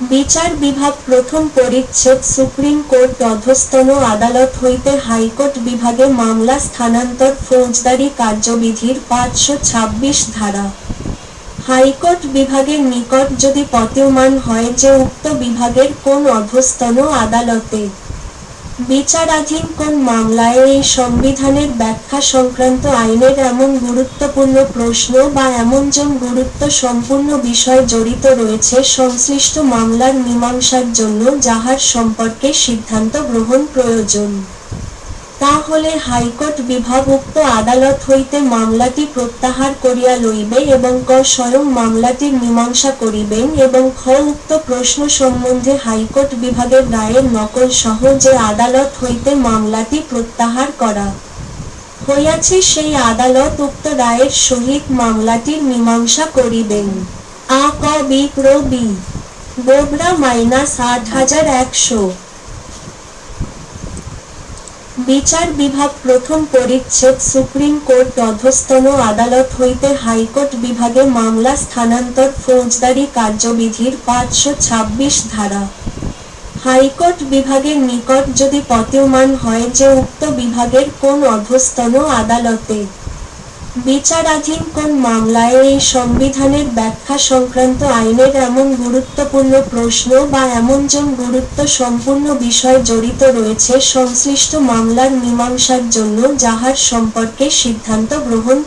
বিচার বিভাগ প্রথম পরিচ্ছেদ সুপ্রিম কোর্ট অধস্তন আদালত হইতে হাইকোর্ট বিভাগে মামলা স্থানান্তর ফৌজদারি কার্যবিধির ৫২৬ ধারা। হাইকোর্ট বিভাগের নিকট যদি প্রতীয়মান হয় যে উক্ত বিভাগের কোন অধস্তন আদালতে বিচারাধীন কোন মামলায় এই সংবিধানের ব্যাখ্যা সংক্রান্ত আইনের এমন গুরুত্বপূর্ণ প্রশ্ন বা এমনজন গুরুত্ব সম্পূর্ণ বিষয় জড়িত রয়েছে সংশ্লিষ্ট মামলার মীমাংসার জন্য যাহার সম্পর্কে সিদ্ধান্ত গ্রহণ প্রয়োজন, তাহলে হাইকোর্ট বিভাগ উক্ত আদালত হইতে মামলাটি প্রত্যাহার করিয়া লইবে এবং ক স্বয়ং মামলাটির মীমাংসা করিবেন এবং খ উক্ত প্রশ্ন সম্বন্ধে হাইকোর্ট বিভাগের রায়ের নকল সহ যে আদালত হইতে মামলাটি প্রত্যাহার করা হইয়াছে সেই আদালত উক্ত রায়ের সহিত মামলাটির মীমাংসা করিবেন। আ ক বি প্র বি বোবরা -৮১০০। বিচার বিভাগ প্রথম পরিচ্ছেদ সুপ্রিম কোর্ট অধস্তন আদালত হইতে হাইকোর্ট বিভাগে মামলা স্থানান্তর ফৌজদারি কার্যবিধির ৫২৬ ধারা। হাইকোর্ট বিভাগের নিকট যদি প্রতীয়মান হয় যে উক্ত বিভাগের কোন অধস্তন আদালতে বিচারাধীন কোন মামলায় এই সংবিধানের ব্যাখ্যা সংক্রান্ত আইনের এমন গুরুত্বপূর্ণ প্রশ্ন বা এমনজন গুরুত্ব সম্পূর্ণ বিষয় জড়িত রয়েছে সংশ্লিষ্ট মামলার মীমাংসার জন্য যাহার সম্পর্কে সিদ্ধান্ত গ্রহণ